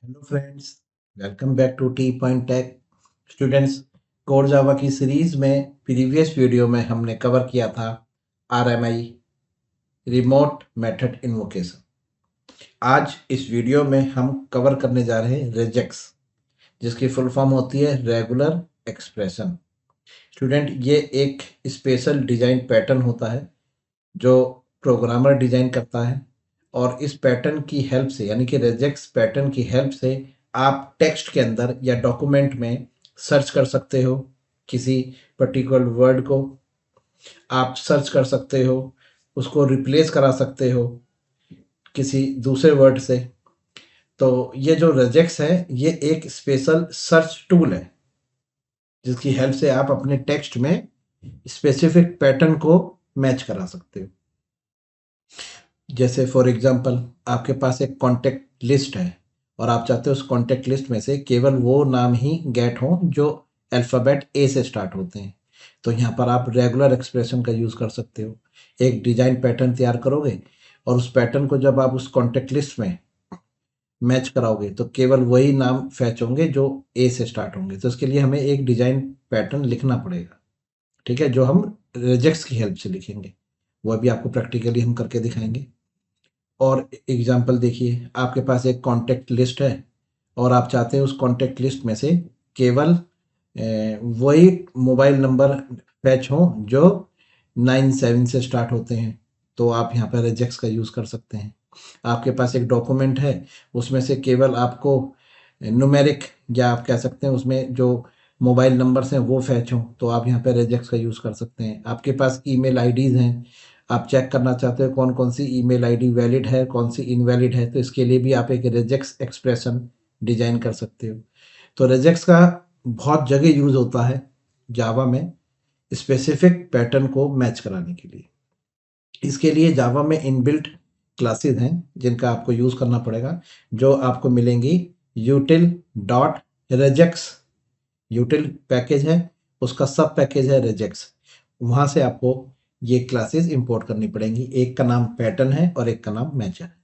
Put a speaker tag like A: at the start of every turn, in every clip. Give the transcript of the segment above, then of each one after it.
A: Hello friends, welcome back to T point tech. Students, core Java की series में previous video में हमने cover किया था आरएमआई रिमोट मेथड इन्वोकेशन। आज इस वीडियो में हम कवर करने जा रहे हैं रेजेक्स, जिसकी फुल फॉर्म होती है रेगुलर एक्सप्रेशन। स्टूडेंट, ये एक स्पेशल डिजाइन पैटर्न होता है जो प्रोग्रामर डिजाइन करता है, और इस पैटर्न की हेल्प से यानी कि रेजेक्स पैटर्न की हेल्प से आप टेक्स्ट के अंदर या डॉक्यूमेंट में सर्च कर सकते हो। किसी पर्टिकुलर वर्ड को आप सर्च कर सकते हो, उसको रिप्लेस करा सकते हो किसी दूसरे वर्ड से। तो ये जो रेजेक्स है, ये एक स्पेशल सर्च टूल है जिसकी हेल्प से आप अपने टेक्स्ट में स्पेसिफिक पैटर्न को मैच करा सकते हो। जैसे फॉर एग्जांपल, आपके पास एक कॉन्टैक्ट लिस्ट है और आप चाहते हो उस कॉन्टैक्ट लिस्ट में से केवल वो नाम ही गेट हो जो अल्फ़ाबेट ए से स्टार्ट होते हैं। तो यहाँ पर आप रेगुलर एक्सप्रेशन का यूज़ कर सकते हो। एक डिज़ाइन पैटर्न तैयार करोगे और उस पैटर्न को जब आप उस कॉन्टैक्ट लिस्ट में मैच कराओगे तो केवल वही नाम फैच होंगे जो ए से स्टार्ट होंगे। तो इसके लिए हमें एक डिज़ाइन पैटर्न लिखना पड़ेगा, ठीक है, जो हम रेजेक्स की हेल्प से लिखेंगे। वो अभी आपको प्रैक्टिकली हम करके दिखाएंगे। और एग्जांपल देखिए, आपके पास एक कॉन्टैक्ट लिस्ट है और आप चाहते हैं उस कॉन्टैक्ट लिस्ट में से केवल वही मोबाइल नंबर फैच हों जो 97 से स्टार्ट होते हैं। तो आप यहाँ पर रेजेक्स का यूज़ कर सकते हैं। आपके पास एक डॉक्यूमेंट है, उसमें से केवल आपको न्यूमेरिक या आप कह सकते हैं उसमें जो मोबाइल नंबर्स हैं वो फैच हों, तो आप यहाँ पे रेजेक्स का यूज़ कर सकते हैं। आपके पास ईमेल आईडीज़ हैं, आप चेक करना चाहते हो कौन कौन सी ईमेल आईडी वैलिड है, कौन सी इनवैलिड है, तो इसके लिए भी आप एक रेजेक्स एक्सप्रेशन डिजाइन कर सकते हो। तो रेजेक्स का बहुत जगह यूज़ होता है जावा में स्पेसिफिक पैटर्न को मैच कराने के लिए। इसके लिए जावा में इनबिल्ट क्लासेस हैं जिनका आपको यूज़ करना पड़ेगा, जो आपको मिलेंगी यूटिल डॉट रेजेक्स। यूटिल पैकेज है, उसका सब पैकेज है रेजेक्स। वहाँ से आपको ये क्लासेस इंपोर्ट करनी पड़ेंगी। एक का नाम पैटर्न है और एक का नाम मैचर है।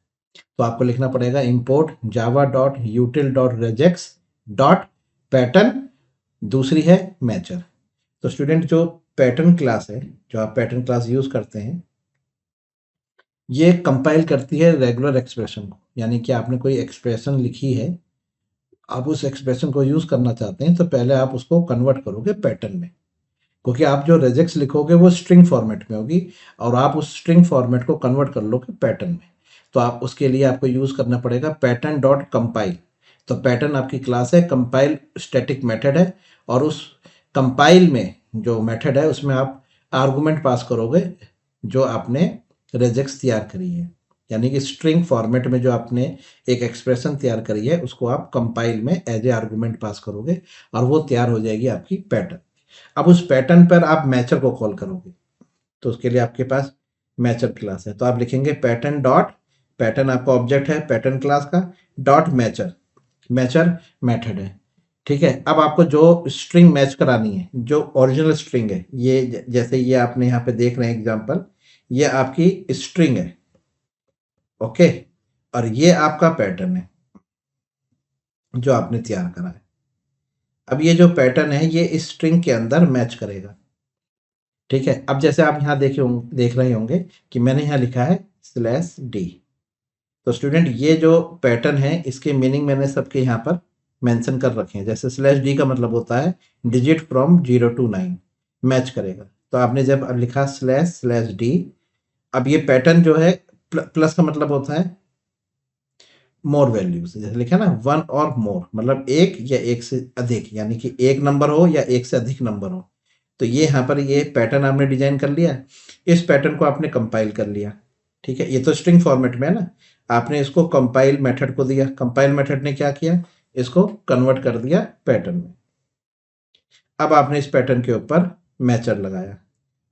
A: तो आपको लिखना पड़ेगा import Java dot यूटिल dot regex dot pattern, दूसरी है मैचर। तो स्टूडेंट, जो पैटर्न क्लास है, जो आप पैटर्न क्लास यूज़ करते हैं, ये कंपाइल करती है रेगुलर एक्सप्रेशन को। यानी कि आपने कोई एक्सप्रेशन लिखी है, आप उस एक्सप्रेशन को यूज़ करना चाहते हैं, तो पहले आप उसको कन्वर्ट करोगे पैटर्न में, क्योंकि आप जो रेजेक्स लिखोगे वो स्ट्रिंग फॉर्मेट में होगी और आप उस स्ट्रिंग फॉर्मेट को कन्वर्ट कर लोगे पैटर्न में। तो आप उसके लिए आपको यूज़ करना पड़ेगा पैटर्न डॉट कंपाइल। तो पैटर्न आपकी क्लास है, कंपाइल स्टैटिक मेथड है, और उस कंपाइल में जो मेथड है उसमें आप आर्गुमेंट पास करोगे जो आपने रेजेक्स तैयार करी है। यानी कि स्ट्रिंग फॉर्मेट में जो आपने एक एक्सप्रेशन तैयार करी है उसको आप कंपाइल में एज ए आर्गुमेंट पास करोगे और वो तैयार हो जाएगी आपकी पैटर्न। अब उस पैटर्न पर आप मैचर को कॉल करोगे, तो उसके लिए आपके पास मैचर क्लास है। तो आप लिखेंगे पैटर्न डॉट, पैटर्न आपका ऑब्जेक्ट है पैटर्न क्लास का, डॉट मैचर, मैचर मेथड है। ठीक है, अब आपको जो स्ट्रिंग मैच करानी है, जो ओरिजिनल स्ट्रिंग है, ये जैसे ये आपने यहाँ पे देख रहे हैं एग्जांपल, ये आपकी स्ट्रिंग है, ओके, और ये आपका पैटर्न है जो आपने तैयार करा है। अब ये जो पैटर्न है ये इस स्ट्रिंग के अंदर मैच करेगा। ठीक है, अब जैसे आप यहाँ देख रहे होंगे कि मैंने यहाँ लिखा है स्लैश डी। तो स्टूडेंट, ये जो पैटर्न है इसके मीनिंग मैंने सबके यहाँ पर मेंशन कर रखे हैं। जैसे स्लैश डी का मतलब होता है डिजिट फ्रॉम 0 to 9 मैच करेगा। तो आपने जब अब लिखा स्लैश स्लैश डी, अब ये पैटर्न जो है प्लस का मतलब होता है मोर वैल्यूज। जैसे लिखा ना वन और मोर, मतलब एक या एक से अधिक, यानी कि एक नंबर हो या एक से अधिक नंबर हो। तो ये यहाँ पर ये पैटर्न आपने डिजाइन कर लिया, इस पैटर्न को आपने कंपाइल कर लिया। ठीक है, ये तो स्ट्रिंग फॉर्मेट में है ना, आपने इसको कंपाइल मेथड को दिया, कंपाइल मेथड ने क्या किया, इसको कन्वर्ट कर दिया पैटर्न में। अब आपने इस पैटर्न के ऊपर मैचर लगाया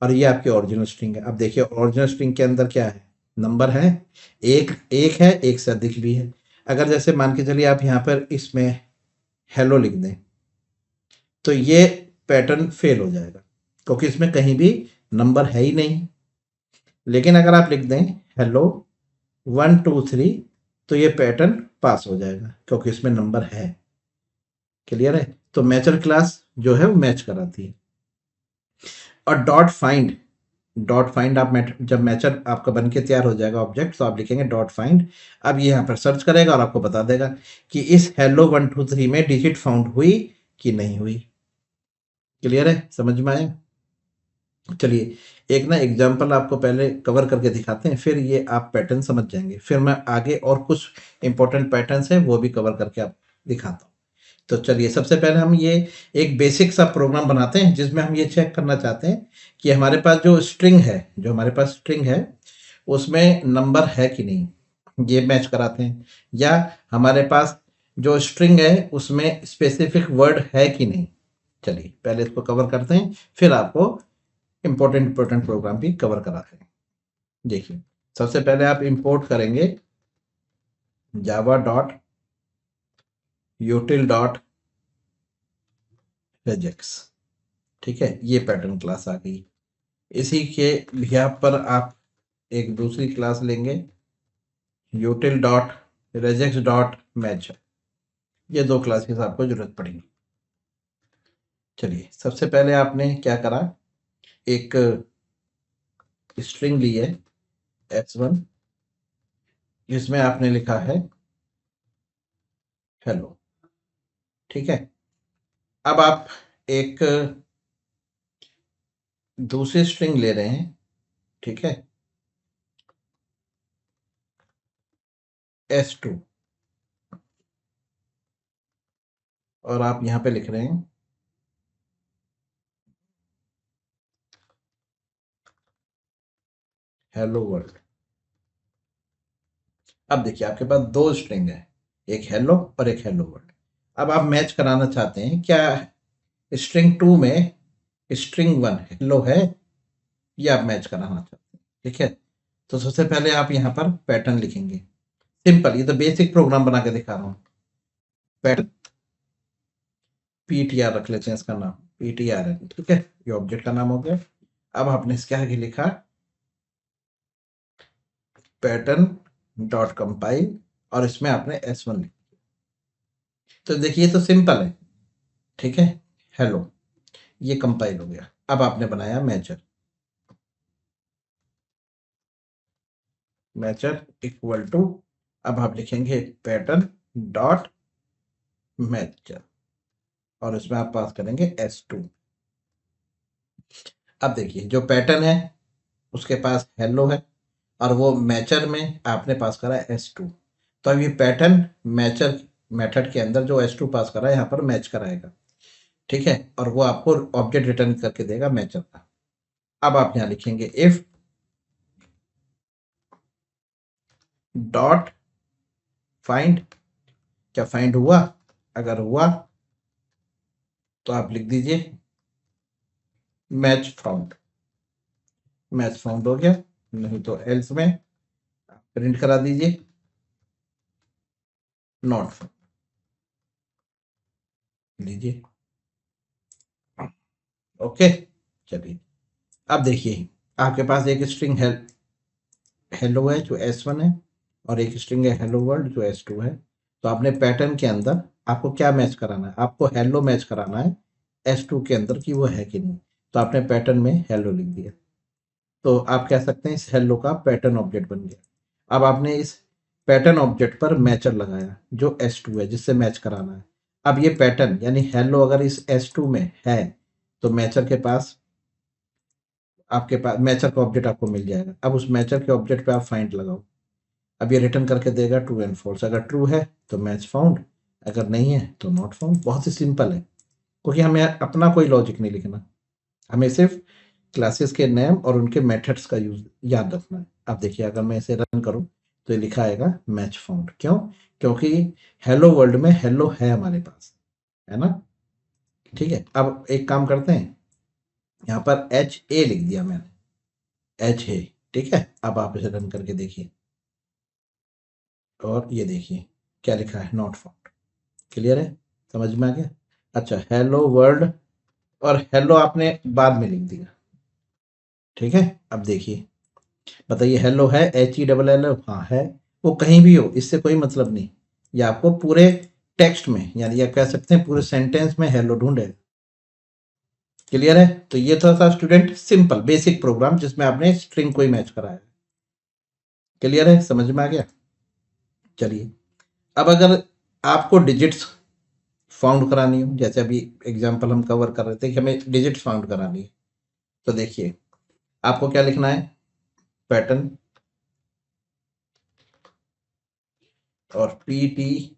A: और ये आपकी ओरिजिनल स्ट्रिंग है। अब देखिए ओरिजिनल स्ट्रिंग के अंदर क्या है, नंबर है, एक एक है, एक से अधिक भी है। अगर जैसे मान के चलिए आप यहाँ पर इसमें हेलो लिख दें तो ये पैटर्न फेल हो जाएगा, क्योंकि इसमें कहीं भी नंबर है ही नहीं। लेकिन अगर आप लिख दें हेलो 1 2 3 तो ये पैटर्न पास हो जाएगा क्योंकि इसमें नंबर है। क्लियर है? तो मैचर क्लास जो है वो मैच कराती है। और डॉट फाइंड आप जब मैचर आपका बन के तैयार हो जाएगा ऑब्जेक्ट, तो आप लिखेंगे डॉट फाइंड। अब ये यहाँ पर सर्च करेगा और आपको बता देगा कि इस हेलो 1 2 3 में डिजिट फाउंड हुई कि नहीं हुई। क्लियर है? समझ में आया? चलिए एक ना एग्जांपल आपको पहले कवर करके दिखाते हैं, फिर ये आप पैटर्न समझ जाएंगे। फिर मैं आगे और कुछ इंपॉर्टेंट पैटर्न्स हैं वो भी कवर करके आप दिखाता हूँ। तो चलिए सबसे पहले हम ये एक बेसिक सा प्रोग्राम बनाते हैं जिसमें हम ये चेक करना चाहते हैं कि हमारे पास जो हमारे पास स्ट्रिंग है उसमें नंबर है कि नहीं, ये मैच कराते हैं। या हमारे पास जो स्ट्रिंग है उसमें स्पेसिफिक वर्ड है कि नहीं। चलिए पहले इसको कवर करते हैं, फिर आपको इंपॉर्टेंट प्रोग्राम भी कवर कराते हैं। देखिए सबसे पहले आप इंपोर्ट करेंगे जावा डॉट यूटिल डॉट regex। ठीक है, ये पैटर्न क्लास आ गई। इसी के बिहाफ पर आप एक दूसरी क्लास लेंगे यूटिल डॉट regex डॉट मैच। ये दो क्लासेस आपको जरूरत पड़ेगी। चलिए सबसे पहले आपने क्या करा, एक स्ट्रिंग ली है s1 जिसमें आपने लिखा है हेलो। ठीक है, अब आप एक दूसरी स्ट्रिंग ले रहे हैं। ठीक है, s2, और आप यहां पे लिख रहे हैं हेलो वर्ल्ड। अब देखिए आपके पास दो स्ट्रिंग है, एक हेलो और एक हेलो वर्ल्ड। अब आप मैच कराना चाहते हैं क्या स्ट्रिंग 2 में स्ट्रिंग 1 हेलो है, ये आप मैच कराना चाहते हैं। ठीक है, तो सबसे पहले आप यहाँ पर पैटर्न लिखेंगे। सिंपल, ये तो बेसिक प्रोग्राम बना के दिखा रहा हूँ। पैटर्न पीटीआर रख लेते हैं, इसका नाम पीटीआर है। ठीक है, ये ऑब्जेक्ट का नाम हो गया। अब आपने इसके आगे लिखा पैटर्न डॉट कंपाइल, और इसमें आपने s1 लिखा। तो देखिए ये तो सिंपल है। ठीक है, हेलो, ये कंपाइल हो गया। अब आपने बनाया मैचर, मैचर इक्वल टू, अब आप लिखेंगे पैटर्न डॉट मैचर, और इसमें आप पास करेंगे s2। अब देखिए जो पैटर्न है उसके पास हेलो है, और वो मैचर में आपने पास करा s2। तो अब ये पैटर्न मैचर मेथड के अंदर जो s2 पास करा है यहाँ पर मैच कराएगा। ठीक है, और वो आपको ऑब्जेक्ट रिटर्न करके देगा मैचर का। अब आप यहाँ लिखेंगे इफ डॉट फाइंड, क्या फाइंड हुआ, अगर हुआ तो आप लिख दीजिए मैच फाउंड। मैच फाउंड हो गया, नहीं तो एल्स में प्रिंट करा दीजिए नॉट फाउंड। लीजिए ओके। चलिए अब देखिए आपके पास एक स्ट्रिंग हेलो है जो s1 है, और एक स्ट्रिंग है हेलो वर्ल्ड जो s2 है। तो आपने पैटर्न के अंदर आपको क्या मैच कराना है, आपको हेलो मैच कराना है s2 के अंदर कि वो है कि नहीं। तो आपने पैटर्न में हेलो लिख दिया, तो आप कह सकते हैं इस हेलो का पैटर्न ऑब्जेक्ट बन गया। अब आपने इस पैटर्न ऑब्जेक्ट पर मैचर लगाया जो s2 है जिससे मैच कराना है। अब ये पैटर्न यानी हेलो अगर इस s2 में है तो मैचर के पास, आपके पास मैचर का ऑब्जेक्ट आपको मिल जाएगा। अब उस मैचर के ऑब्जेक्ट पे आप फाइंड लगाओ। अब ये रिटर्न करके देगा ट्रू एंड फॉल्स। अगर ट्रू है तो मैच फाउंड, अगर नहीं है तो नॉट फाउंड। बहुत ही सिंपल है, क्योंकि हमें अपना कोई लॉजिक नहीं लिखना, हमें सिर्फ क्लासेस के नेम और उनके मेथड्स का यूज याद रखना है। अब देखिए अगर मैं इसे रन करूं तो ये लिखा आएगा मैच फाउंड। क्यों? क्योंकि हेलो वर्ल्ड में हेलो है हमारे पास, है ना। ठीक है, अब एक काम करते हैं, यहाँ पर HA लिख दिया मैंने, HA। ठीक है, अब आप इसे रन करके देखिए, और ये देखिए क्या लिखा है, नॉट फाउंड। क्लियर है? समझ में आ गया? अच्छा, हेलो वर्ल्ड और हेलो आपने बाद में लिख दिया। ठीक है, अब देखिए बताइए हेलो है HELL, हाँ है, वो कहीं भी हो, इससे कोई मतलब नहीं। ये आपको पूरे टेक्स्ट में, यानी आप कह सकते हैं पूरे सेंटेंस में हेलो ढूंढेगा। क्लियर है? तो ये था स्टूडेंट सिंपल बेसिक प्रोग्राम जिसमें आपने स्ट्रिंग को ही मैच कराया। क्लियर है? समझ में आ गया? चलिए, अब अगर आपको डिजिट्स फाउंड करानी हो, जैसे अभी एग्जांपल हम कवर कर रहे थे कि हमें डिजिट्स फाउंड करानी है, तो देखिए आपको क्या लिखना है, पैटर्न और PTRN2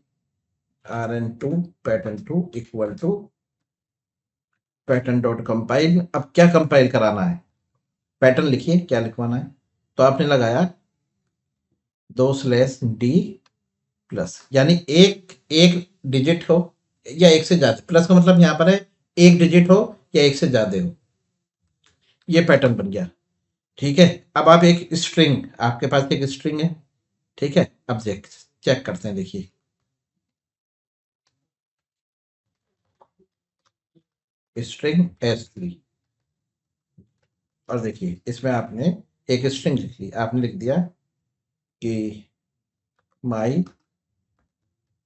A: pattern two equal to pattern dot compile. अब क्या कंपाइल कराना है, पैटर्न लिखिए क्या लिखवाना है। तो आपने लगाया 2/d प्लस, यानी एक एक डिजिट हो या एक से ज्यादा, प्लस का मतलब यहां पर है एक डिजिट हो या एक से ज्यादा हो, ये पैटर्न बन गया। ठीक है, अब आप एक स्ट्रिंग, आपके पास एक स्ट्रिंग है, ठीक है, अब चेक करते हैं, देखिए स्ट्रिंग S3, और देखिए इसमें आपने एक स्ट्रिंग लिख ली, आपने लिख दिया कि माई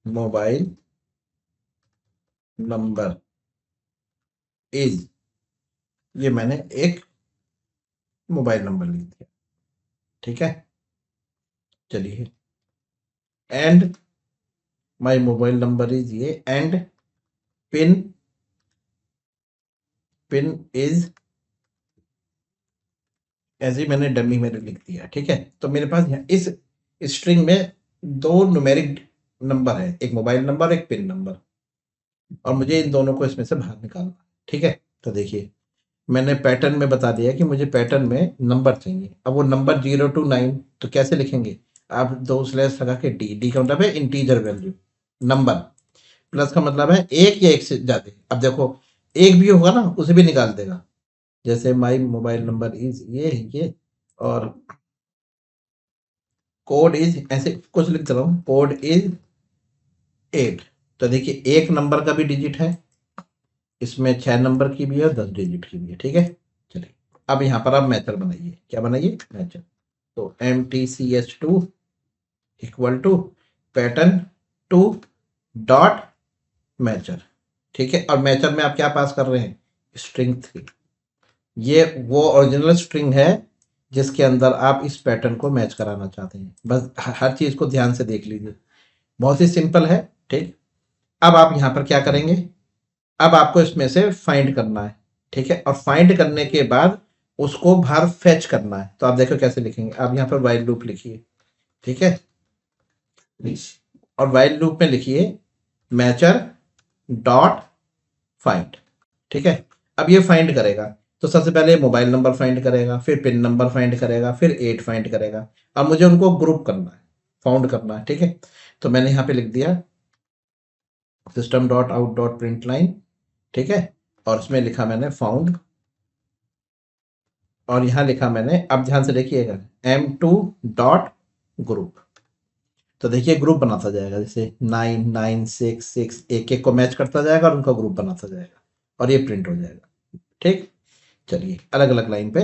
A: मोबाइल नंबर इज, ये मैंने एक मोबाइल नंबर लिख दिया, ठीक है। चलिए, and my mobile number is ये, एंड पिन पिन इज, ऐसे ही मैंने डमी में लिख दिया, ठीक है। तो मेरे पास यहाँ इस स्ट्रिंग में दो न्यूमेरिक नंबर है, एक मोबाइल नंबर एक पिन नंबर, और मुझे इन दोनों को इसमें से बाहर निकालना है, ठीक है। तो देखिए मैंने पैटर्न में बता दिया कि मुझे पैटर्न में नंबर चाहिए। अब वो नंबर 0 to 9 तो कैसे लिखेंगे, आप दो स्लैश लगा के डी का मतलब है इंटीजर वैल्यू, नंबर, प्लस का मतलब है एक या एक से ज्यादा। अब देखो एक भी होगा ना उसे भी निकाल देगा, जैसे माई मोबाइल नंबर इज ये, और कोड इज, ऐसे कुछ लिख रहा हूँ, कोड इज 8। तो देखिए एक नंबर का भी डिजिट है, इसमें 6 नंबर की भी है और 10 डिजिट की भी है, ठीक है। चलिए, अब यहाँ पर आप मैथड बनाइए, क्या बनाइए, मैथड। तो MTCH2 equal to pattern 2 dot matcher, ठीक है। और मैचर में आप क्या पास कर रहे हैं, स्ट्रिंग 3। ये वो ओरिजिनल स्ट्रिंग है जिसके अंदर आप इस पैटर्न को मैच कराना चाहते हैं। बस हर चीज को ध्यान से देख लीजिए, बहुत ही सिंपल है, ठीक। अब आप यहाँ पर क्या करेंगे, अब आपको इसमें से फाइंड करना है, ठीक है। और फाइंड करने के बाद उसको बाहर फेच करना है। तो आप देखो कैसे लिखेंगे, आप यहाँ पर वाइल लूप लिखिए, ठीक है, और वाइल लूप में लिखिए मैचर डॉट फाइंड, ठीक है। अब ये फाइंड करेगा, तो सबसे पहले मोबाइल नंबर फाइंड करेगा, फिर पिन नंबर फाइंड करेगा, फिर 8 फाइंड करेगा। अब मुझे उनको ग्रुप करना है, फाउंड करना है, ठीक है। तो मैंने यहाँ पे लिख दिया system dot out dot print line, ठीक है, और उसमें लिखा मैंने फाउंड, और यहाँ लिखा मैंने, अब ध्यान से देखिएगा, M2 डॉट ग्रुप। तो देखिए ग्रुप बनाता जाएगा, जैसे 9 9 6 6, एक एक को मैच करता जाएगा और उनका ग्रुप बनाता जाएगा, और ये प्रिंट हो जाएगा, ठीक। चलिए अलग अलग लाइन पे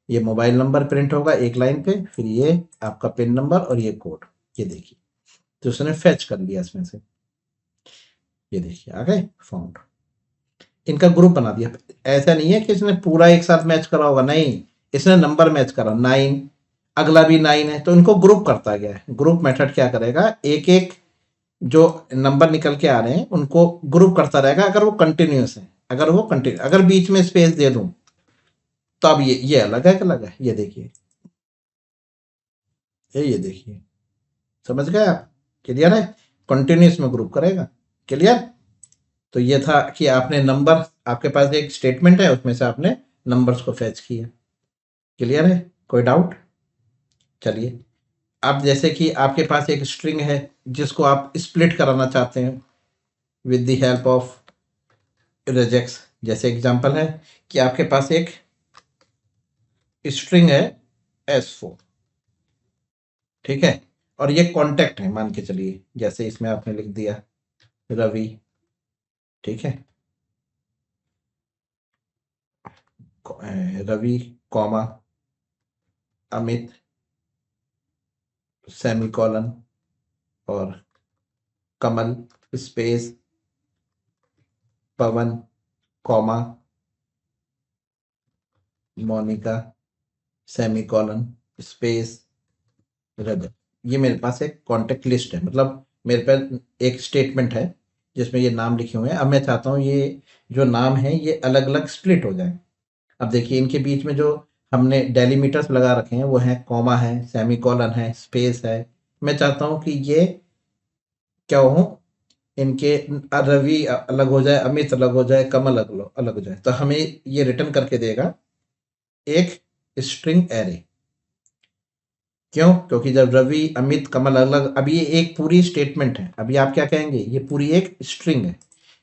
A: ये मोबाइल नंबर प्रिंट होगा एक लाइन पे, फिर ये आपका पिन नंबर और ये कोड, ये देखिए। तो उसने फेच कर लिया इसमें से, ये देखिए आ गए फाउंड, इनका ग्रुप बना दिया। ऐसा नहीं है कि इसने पूरा एक साथ मैच करा होगा, नहीं, इसने नंबर मैच करा 9, अगला भी 9 है, तो इनको ग्रुप करता गया है। ग्रुप मेथड क्या करेगा, एक एक जो नंबर निकल के आ रहे हैं उनको ग्रुप करता रहेगा, अगर वो कंटिन्यूस है, अगर वो कंटिन्यू, अगर बीच में स्पेस दे दूं तो अब ये अलग है, अलग है, ये देखिए, ये देखिए, समझ गए आप? क्लियर है? कंटिन्यूस में ग्रुप करेगा, क्लियर। तो ये था कि आपने नंबर, आपके पास एक स्टेटमेंट है उसमें से आपने नंबर्स को फैच किया। क्लियर है? कोई डाउट? चलिए, अब जैसे कि आपके पास एक स्ट्रिंग है जिसको आप स्प्लिट कराना चाहते हैं with the help of regex. जैसे एग्जांपल है कि आपके पास एक स्ट्रिंग है S4, ठीक है, और ये कॉन्टेक्ट है मान के चलिए, जैसे इसमें आपने लिख दिया रवि, ठीक है, रवि कॉमा अमित सेमीकोलन, और कमल स्पेस पवन कॉमा मोनिका सेमीकोलन स्पेस रजत। ये मेरे पास एक कॉन्टेक्ट लिस्ट है, मतलब मेरे पास एक स्टेटमेंट है जिसमें ये नाम लिखे हुए हैं। अब मैं चाहता हूँ ये जो नाम है ये अलग अलग स्प्लिट हो जाए। अब देखिए इनके बीच में जो हमने डेलीमीटर्स लगा रखे हैं वो है कॉमा है सेमीकोलन है स्पेस है। मैं चाहता हूँ कि ये क्या हो, इनके रवि अलग हो जाए, अमित अलग हो जाए, कमल अलग अलग हो जाए। तो हमें ये रिटर्न करके देगा एक स्ट्रिंग एरे। क्यों? क्योंकि जब रवि अमित कमल अलग, अब ये एक पूरी स्टेटमेंट है, अभी आप क्या कहेंगे ये पूरी एक स्ट्रिंग है।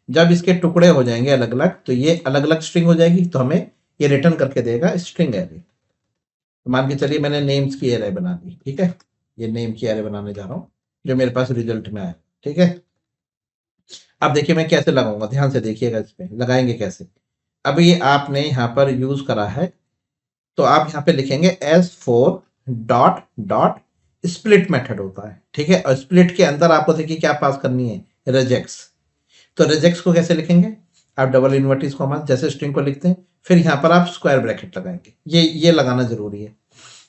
A: जब इसके टुकड़े हो जाएंगे अलग अलग तो ये अलग अलग स्ट्रिंग हो जाएगी, तो हमें ये रिटर्न करके देगा स्ट्रिंग एरे। तो मान के चलिए मैंने नेम्स की एरे बना दी, ठीक है, ये नेम की एरे बनाने जा रहा हूँ जो मेरे पास रिजल्ट में आया, ठीक है। अब देखिए मैं कैसे लगाऊंगा, ध्यान से देखिएगा, इस पे लगाएंगे कैसे। अब ये आपने यहाँ पर यूज करा है, तो आप यहाँ पे लिखेंगे S four dot dot split method होता है, ठीक है। और स्प्लिट के अंदर आपको देखिए क्या पास करनी है, रेजेक्स। तो रेजेक्स को कैसे लिखेंगे, आप डबल इन्वर्टिस कॉमा जैसे स्ट्रिंग को लिखते हैं, फिर यहाँ पर आप स्क्वायर ब्रैकेट लगाएंगे, ये लगाना जरूरी है।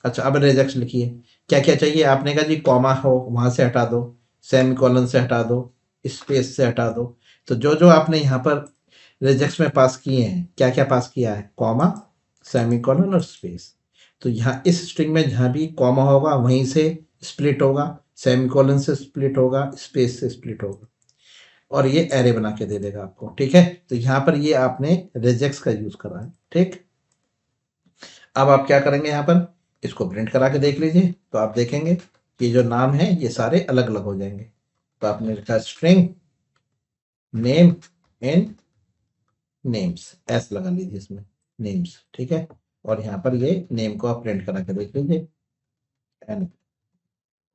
A: अच्छा अब रेजेक्स लिखिए, क्या क्या चाहिए आपने कहा जी, कॉमा हो वहां से हटा दो, सेमी कॉलन से हटा दो, स्पेस से हटा दो। तो जो जो आपने यहाँ पर रेजेक्स में पास किए हैं, क्या क्या पास किया है, कॉमा सेमीकोलन और स्पेस। तो यहाँ इस स्ट्रिंग में जहाँ भी कॉमा होगा वहीं से स्प्लिट होगा, सेमीकोलन से स्प्लिट होगा, स्पेस से स्प्लिट होगा, और ये एरे बना के दे देगा आपको, ठीक है। तो यहाँ पर ये आपने रेजेक्स का यूज करा है, ठीक। अब आप क्या करेंगे, यहाँ पर इसको प्रिंट करा के देख लीजिए, तो आप देखेंगे कि जो नाम है ये सारे अलग अलग हो जाएंगे। तो आपने लिखा string name in names, S लगा लीजिए इसमें, नेम्स, ठीक है। और यहाँ पर ये नेम को आप प्रिंट करा के देख लीजिए, एन,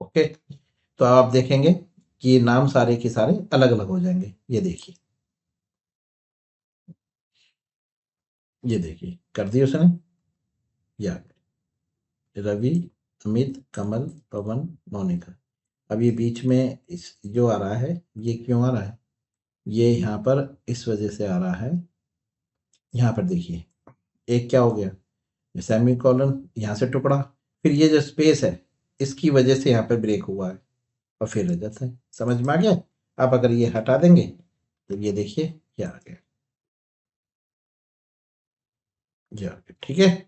A: ओके। तो आप देखेंगे कि ये नाम सारे के सारे अलग अलग हो जाएंगे। ये देखिए, ये देखिए कर दिए उसने, या रवि अमित कमल पवन मोनिका। अब ये बीच में इस जो आ रहा है ये क्यों आ रहा है, ये यहाँ पर इस वजह से आ रहा है। यहाँ पर देखिए एक क्या हो गया, सेमी कॉलन, यहाँ से टुकड़ा, फिर ये जो स्पेस है इसकी वजह से यहाँ पर ब्रेक हुआ है और फिर रह जाता है। समझ में आ गया? आप अगर ये हटा देंगे तो ये देखिए ये आ गया, ये आ गया, ठीक है।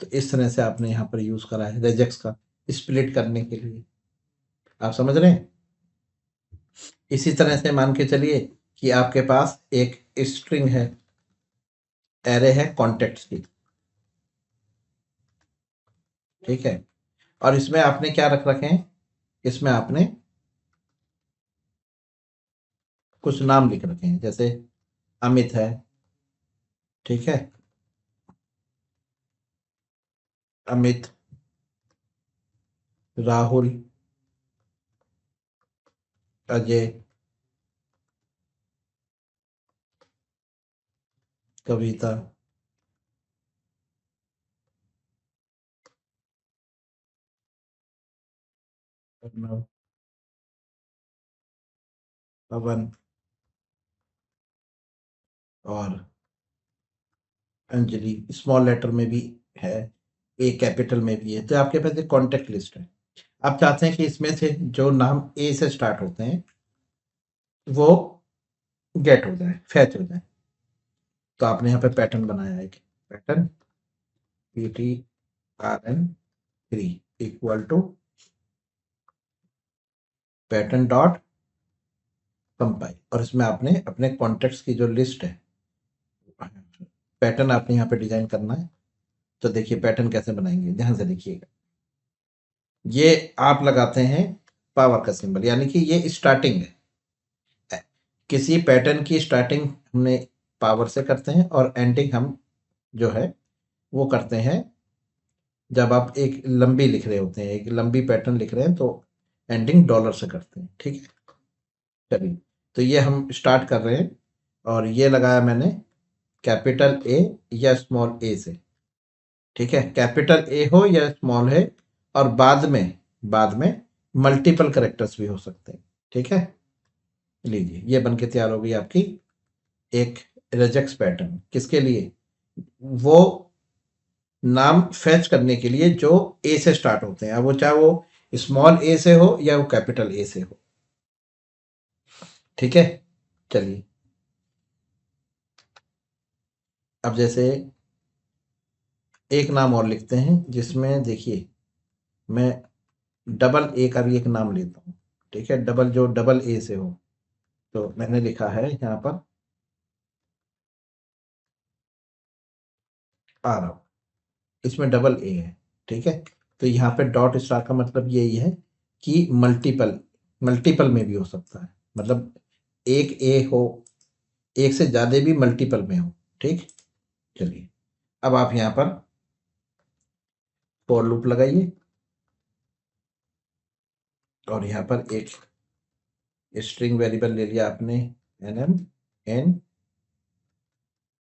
A: तो इस तरह से आपने यहाँ पर यूज करा है रेजेक्स का स्प्लिट करने के लिए। आप समझ रहे हैं? इसी तरह से मान के चलिए कि आपके पास एक स्ट्रिंग है, एरे है कॉन्टेक्ट्स की, ठीक है। और इसमें आपने क्या रख रखे हैं, इसमें आपने कुछ नाम लिख रखे हैं, जैसे अमित है, ठीक है, अमित, राहुल, अजय, कविता, अर्णव, पवन और अंजलि। स्मॉल लेटर में भी है, ए कैपिटल में भी है। तो आपके पास एक कॉन्टेक्ट लिस्ट है। आप चाहते हैं कि इसमें से जो नाम ए से स्टार्ट होते हैं वो गेट हो जाए, फैच हो जाए। तो आपने यहाँ पे पैटर्न बनाया है, pattern PTRN3 equal to pattern dot compile, और इसमें आपने अपने कॉन्टेक्ट्स की जो लिस्ट है, पैटर्न आपने यहाँ पे डिजाइन करना है। तो देखिए पैटर्न कैसे बनाएंगे, ध्यान से देखिएगा। ये आप लगाते हैं पावर का सिंबल, यानी कि ये स्टार्टिंग है। किसी पैटर्न की स्टार्टिंग हमने पावर से करते हैं और एंडिंग हम जो है वो करते हैं जब आप एक लंबी लिख रहे होते हैं, एक लंबी पैटर्न लिख रहे हैं तो एंडिंग डॉलर से करते हैं, ठीक है। चलिए तो ये हम स्टार्ट कर रहे हैं, और ये लगाया मैंने कैपिटल ए या स्मॉल ए से, ठीक है। कैपिटल ए हो या स्मॉल है, और बाद में मल्टीपल करेक्टर्स भी हो सकते हैं। ठीक है, लीजिए ये बन के तैयार हो गई आपकी एक रेजेक्स पैटर्न। किसके लिए? वो नाम फेच करने के लिए जो ए से स्टार्ट होते हैं, अब वो चाहे वो स्मॉल ए से हो या वो कैपिटल ए से हो। ठीक है, चलिए अब जैसे एक नाम और लिखते हैं जिसमें देखिए मैं डबल ए का भी एक नाम लेता हूँ। ठीक है, डबल जो डबल ए से हो, तो मैंने लिखा है यहाँ पर आरव, इसमें डबल ए है। ठीक है, तो यहाँ पे डॉट स्टार का मतलब यही है कि मल्टीपल, मल्टीपल में भी हो सकता है, मतलब एक ए हो, एक से ज़्यादा भी मल्टीपल में हो। ठीक, चलिए अब आप यहाँ पर फॉर लूप लगाइए और यहाँ पर एक स्ट्रिंग वेरिएबल ले लिया आपने nm n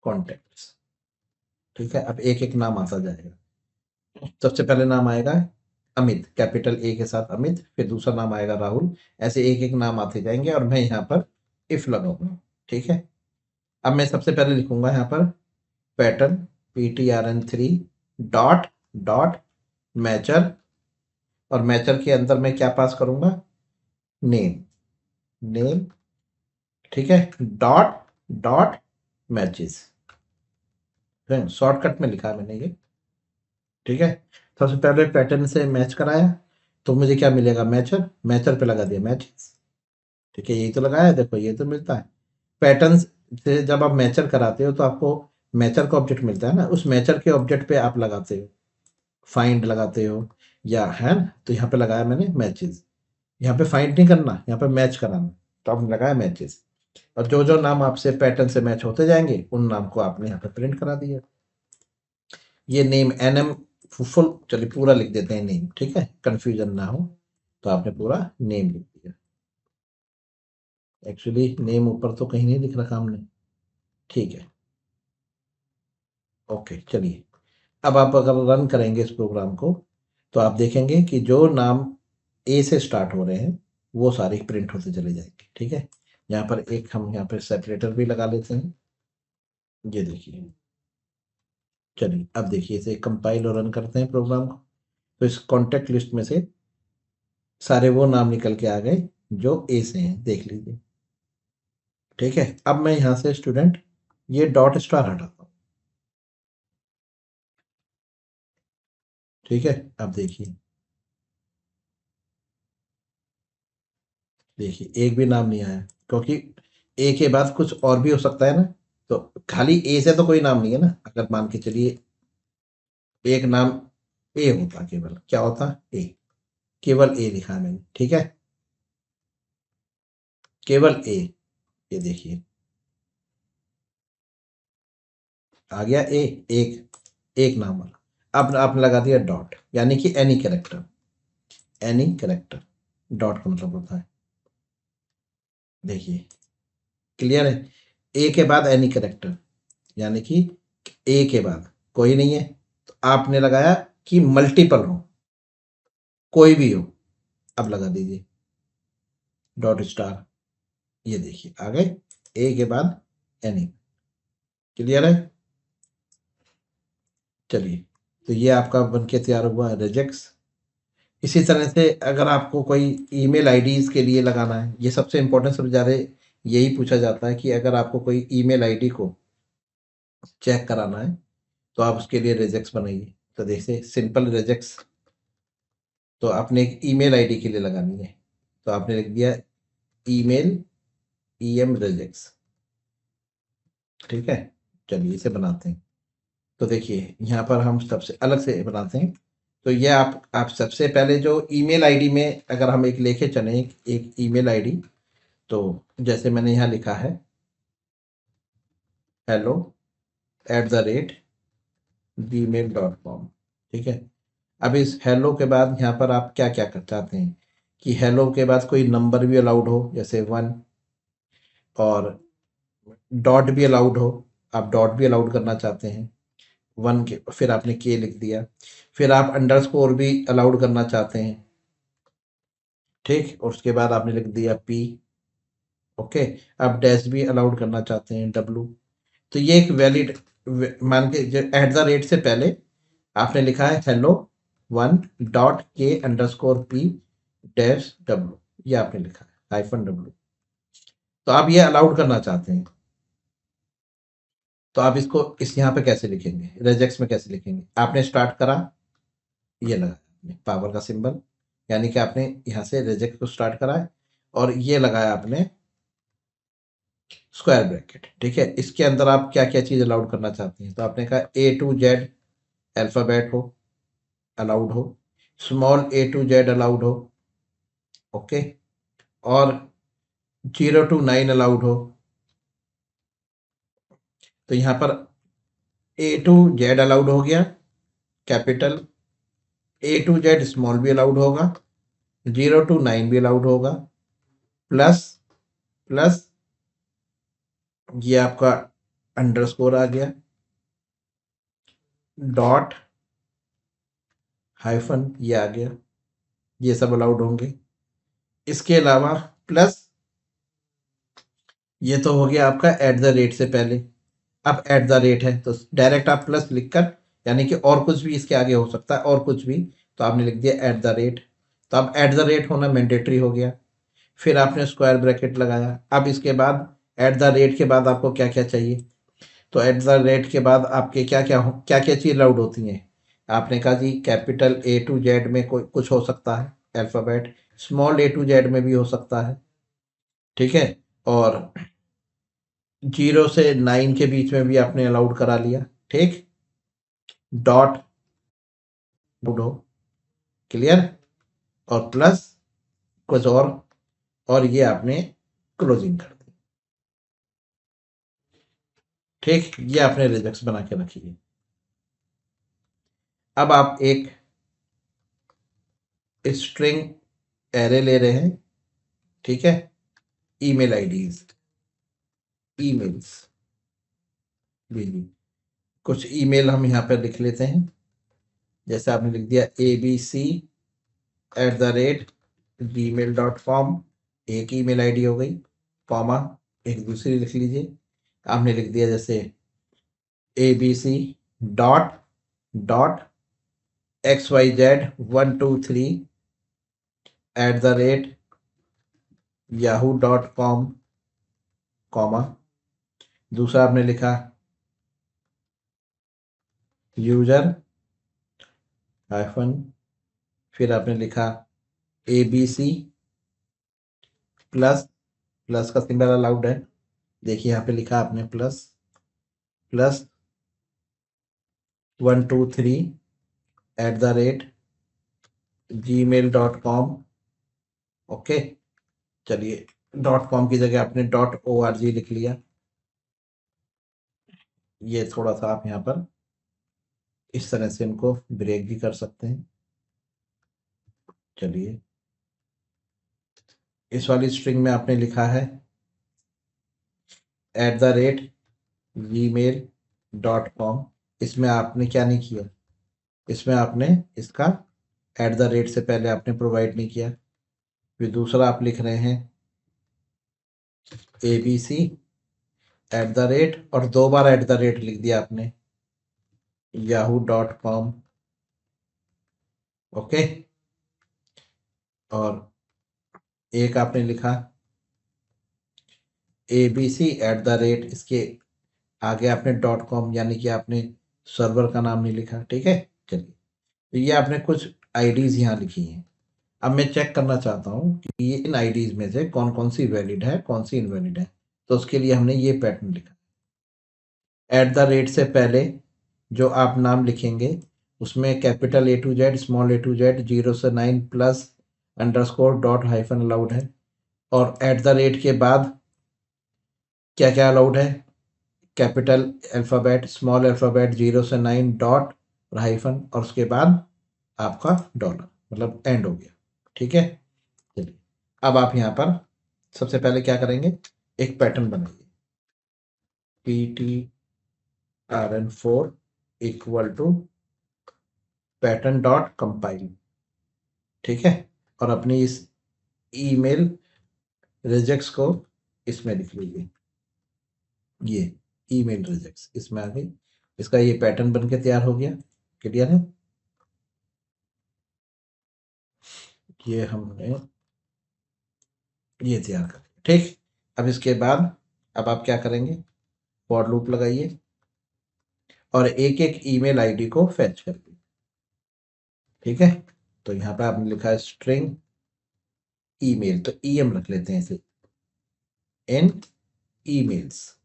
A: कॉन्टेक्ट्स। ठीक है, अब एक एक नाम आता जाएगा। सबसे पहले नाम आएगा अमित, कैपिटल ए के साथ अमित, फिर दूसरा नाम आएगा राहुल, ऐसे एक एक नाम आते जाएंगे और मैं यहाँ पर इफ लगाऊंगा। ठीक है, अब मैं सबसे पहले लिखूंगा यहाँ पर pattern ptrn3 dot dot matcher, और मैचर के अंदर मैं क्या पास करूंगा? Name, name. ठीक है, डॉट डॉट मैचेस, शॉर्टकट में लिखा है मैंने ये। ठीक है, सबसे पहले पैटर्न से मैच कराया तो मुझे क्या मिलेगा? मैचर, मैचर पे लगा दिया मैचेस। ठीक है, यही तो लगाया है, देखो ये तो मिलता है। पैटर्न से जब आप मैचर कराते हो तो आपको मैचर का ऑब्जेक्ट मिलता है ना, उस मैचर के ऑब्जेक्ट पे आप लगाते हो, फाइंड लगाते हो या है ना, तो यहाँ पे लगाया मैंने मैचेस। यहाँ पे फाइंड नहीं करना, यहाँ पे मैच कराना, तो आपने लगाया मैचेस, और जो जो नाम आपसे पैटर्न से मैच होते जाएंगे उन नाम को आपने यहाँ पे प्रिंट करा दिया। ये नेम एनएम फुल, चलिए पूरा लिख देते हैं नेम। ठीक है, कंफ्यूजन ना हो, तो आपने पूरा नेम लिख दिया। एक्चुअली नेम ऊपर तो कहीं नहीं लिख रखा हमने। ठीक है, ओके, चलिए अब आप अगर रन करेंगे इस प्रोग्राम को तो आप देखेंगे कि जो नाम ए से स्टार्ट हो रहे हैं वो सारे प्रिंट होते चले जाएंगे। ठीक है, यहाँ पर एक हम यहाँ पर सेपरेटर भी लगा लेते हैं, ये देखिए। चलिए अब देखिए इसे कंपाइल और रन करते हैं प्रोग्राम को, तो इस कॉन्टेक्ट लिस्ट में से सारे वो नाम निकल के आ गए जो ए से हैं, देख लीजिए। ठीक है, अब मैं यहाँ से स्टूडेंट ये डॉट स्टार हटाता हूँ। ठीक है, अब देखिए, देखिए एक भी नाम नहीं आया, क्योंकि ए के बाद कुछ और भी हो सकता है ना, तो खाली ए से तो कोई नाम नहीं है ना। अगर मान के चलिए एक नाम ए होता, केवल क्या होता? ए, केवल ए लिखा है मैंने। ठीक है, केवल ए, ये देखिए आ गया ए, एक एक नाम वाला। अब आपने लगा दिया डॉट, यानी कि any character, any character, dot का मतलब होता है, देखिए क्लियर है। ए के बाद एनी कैरेक्टर, यानी कि ए के बाद कोई नहीं है, तो आपने लगाया कि मल्टीपल हो, कोई भी हो। अब लगा दीजिए डॉट स्टार, ये देखिए आ गए ए के बाद एनी। क्लियर है, चलिए तो ये आपका बन के तैयार हुआ है रेजेक्स। इसी तरह से अगर आपको कोई ईमेल आईडीज़ के लिए लगाना है, ये सबसे इम्पोर्टेंट, सबसे ज़्यादा यही पूछा जाता है कि अगर आपको कोई ईमेल आईडी को चेक कराना है तो आप उसके लिए रेजेक्स बनाइए। तो देखिए सिंपल रेजेक्स, तो आपने एक ईमेल आईडी के लिए लगानी है, तो आपने लिख दिया ईमेल ईएम रेजेक्स। ठीक है, चलिए इसे बनाते हैं। तो देखिए यहाँ पर हम सबसे अलग से बनाते हैं। तो ये आप सबसे पहले जो ईमेल आईडी में अगर हम एक लेके चलें एक ईमेल आईडी, तो जैसे मैंने यहाँ लिखा है hello@gmail.com। ठीक है, अब इस हेलो के बाद यहाँ पर आप क्या क्या कर चाहते हैं कि हेलो के बाद कोई नंबर भी अलाउड हो, जैसे 1, और डॉट भी अलाउड हो, आप डॉट भी अलाउड करना चाहते हैं 1 के, फिर आपने के लिख दिया, फिर आप अंडरस्कोर भी अलाउड करना चाहते हैं, ठीक, और उसके बाद आपने लिख दिया पी। ओके, अब डैश भी अलाउड करना चाहते हैं डब्लू। तो ये एक वैलिड, मान के एट द रेट से पहले आपने लिखा है हेलो 1.k_p डैश डब्लू, ये आपने लिखा है -w। तो आप ये अलाउड करना चाहते हैं, तो आप इसको इस यहाँ पे कैसे लिखेंगे, रेजेक्स में कैसे लिखेंगे? आपने स्टार्ट करा, ये लगा आपने पावर का सिंबल, यानी कि आपने यहाँ से रेजेक्ट को स्टार्ट करा है, और ये लगाया आपने स्क्वायर ब्रैकेट। ठीक है, इसके अंदर आप क्या क्या चीज़ अलाउड करना चाहते हैं? तो आपने कहा A to Z अल्फ़ाबेट हो, अलाउड हो, small A to Z allowed हो, ओके, और 0 to 9 अलाउड हो। तो यहाँ पर A to Z अलाउड हो गया, capital A to Z small भी अलाउड होगा, 0 to 9 भी अलाउड होगा, प्लस प्लस ये आपका अंडरस्कोर आ गया, डॉट हाइफन ये आ गया, ये सब अलाउड होंगे। इसके अलावा प्लस ये तो हो गया आपका एट द रेट से पहले। अब एट द रेट है तो डायरेक्ट आप प्लस लिखकर, यानी कि और कुछ भी इसके आगे हो सकता है, और कुछ भी, तो आपने लिख दिया एट द रेट। तो अब एट द रेट होना मैंडेटरी हो गया। फिर आपने स्क्वायर ब्रैकेट लगाया। अब इसके बाद एट द रेट के बाद आपको क्या क्या चाहिए? तो एट द रेट के बाद आपके क्या क्या चीज़ अलाउड होती हैं? आपने कहा G capital A to Z में कोई कुछ हो सकता है alphabet, small A to Z में भी हो सकता है, ठीक है, और 0 से 9 के बीच में भी आपने अलाउड करा लिया, ठीक, डॉट अलाउड हो, क्लियर, और प्लस कुछ और ये आपने क्लोजिंग कर दी। ठीक, ये आपने रिजेक्ट्स बना के रखी है। अब आप एक स्ट्रिंग एरे ले रहे हैं, ठीक है, ईमेल आईडीज, ईमेल्स भेजिए। कुछ ईमेल हम यहाँ पर लिख लेते हैं, जैसे आपने लिख दिया abc@gmail.com, एक ईमेल आईडी हो गई, कॉमा एक दूसरी लिख लीजिए। आपने लिख दिया जैसे abc dot dot xyz123@yahoo.com, comma दूसरा आपने लिखा यूजर हाइफन, फिर आपने लिखा abc प्लस, प्लस का सिंबल अलाउड है, देखिए यहाँ पे लिखा आपने प्लस प्लस 123@gmail.com, ओके। चलिए, डॉट कॉम की जगह आपने .org लिख लिया। ये थोड़ा सा आप यहाँ पर इस तरह से इनको ब्रेक भी कर सकते हैं। चलिए, इस वाली स्ट्रिंग में आपने लिखा है @gmail.com, इसमें आपने क्या नहीं किया, इसमें आपने इसका एट द रेट से पहले आपने प्रोवाइड नहीं किया। फिर दूसरा आप लिख रहे हैं abc@ और 2 बार @ लिख दिया आपने yahoo.com, ओके, और एक आपने लिखा abc@, इसके आगे आपने .com, यानी कि आपने सर्वर का नाम नहीं लिखा, ठीक है। चलिए, तो ये आपने कुछ आईडीज यहाँ लिखी हैं। अब मैं चेक करना चाहता हूँ कि ये इन आईडीज में से कौन कौन सी वैलिड है, कौन सी इनवैलिड है। तो उसके लिए हमने ये पैटर्न लिखा, @ से पहले जो आप नाम लिखेंगे उसमें capital A to Z, small A to Z, 0 से 9 plus underscore dot hyphen allowed है, और @ के बाद क्या क्या अलाउड है, कैपिटल अल्फ़ाबेट, स्मॉल अल्फ़ाबेट, 0 से 9 डॉट और हाइफन, और उसके बाद आपका डॉलर, मतलब एंड हो गया, ठीक है। चलिए, अब आप यहाँ पर सबसे पहले क्या करेंगे, एक पैटर्न बनाइए, ptrn4 equal to pattern dot compile, ठीक है, और अपनी इस ईमेल रिजेक्ट्स को इसमें लिख लीजिए, ये ईमेल रिजेक्ट्स इसमें आ गई। इसका ये पैटर्न बन के तैयार हो गया। क्लियर है? ये हमने ये तैयार कर लिया। ठीक, अब इसके बाद अब आप क्या करेंगे, फॉर लूप लगाइए और एक एक ईमेल आईडी को फेच करिए। ठीक है, तो यहाँ पे आपने लिखा है स्ट्रिंग ईमेल, तो ईएम रख लेते हैं इसे, इन ईमेल्स।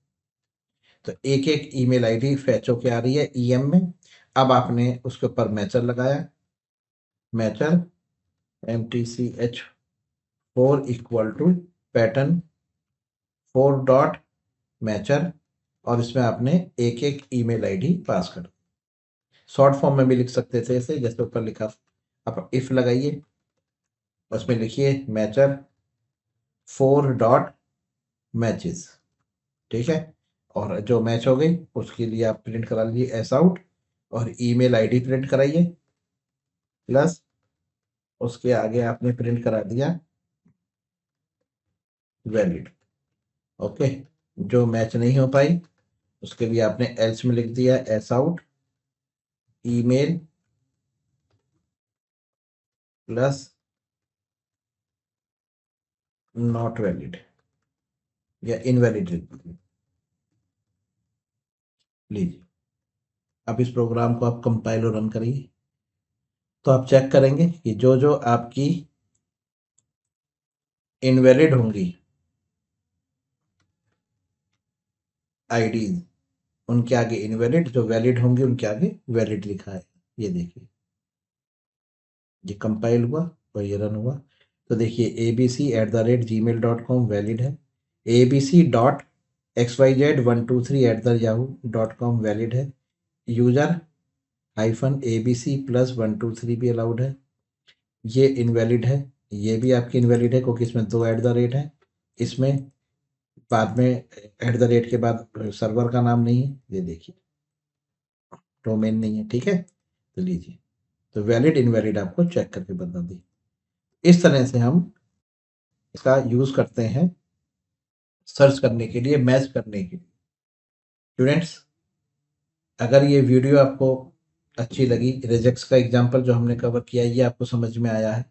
A: तो एक एक ईमेल आईडी फेच होके आ रही है ईएम में। अब आपने उसके ऊपर मैचर लगाया, matcher MTCH4 equal to pattern 4 dot matcher, और इसमें आपने एक एक ईमेल आईडी पास कर। शॉर्ट फॉर्म में भी लिख सकते थे इसे, जैसे ऊपर लिखा। आप इफ लगाइए, उसमें लिखिए मैचर 4 डॉट मैचेस। ठीक है, और जो मैच हो गई उसके लिए आप प्रिंट करा लीजिए एस आउट, और ईमेल आईडी प्रिंट कराइए, प्लस उसके आगे आपने प्रिंट करा दिया वैलिड। ओके, जो मैच नहीं हो पाई उसके लिए आपने एल्स में लिख दिया S out email plus not valid या इनवैलिड लीजिए। अब इस प्रोग्राम को आप कंपाइल और रन करिए, तो आप चेक करेंगे कि जो जो आपकी इनवैलिड होंगी आईडीज, उनके आगे इनवैलिड, जो वैलिड होंगे उनके आगे वैलिड लिखा है। ये देखिए, ये कंपाइल हुआ और ये रन हुआ। तो देखिए abc@gmail.com वैलिड है, abc.xyz123@yahoo.com वैलिड है, यूजर -abc+123 भी अलाउड है। ये इनवैलिड है, ये भी आपकी इनवैलिड है क्योंकि इसमें 2 है। इसमें बाद में @ के बाद सर्वर का नाम नहीं है, ये देखिए डोमेन नहीं है। ठीक है, तो लीजिए, तो वैलिड इनवैलिड आपको चेक करके बता दी। इस तरह से हम इसका यूज करते हैं सर्च करने के लिए, मैच करने के लिए। स्टूडेंट्स, अगर ये वीडियो आपको अच्छी लगी, रिजेक्ट्स का एग्जांपल जो हमने कवर किया ये आपको समझ में आया है,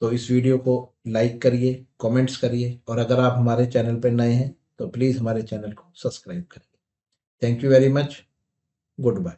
A: तो इस वीडियो को लाइक करिए, कमेंट्स करिए, और अगर आप हमारे चैनल पर नए हैं तो प्लीज़ हमारे चैनल को सब्सक्राइब करिए। Thank you very much, good bye.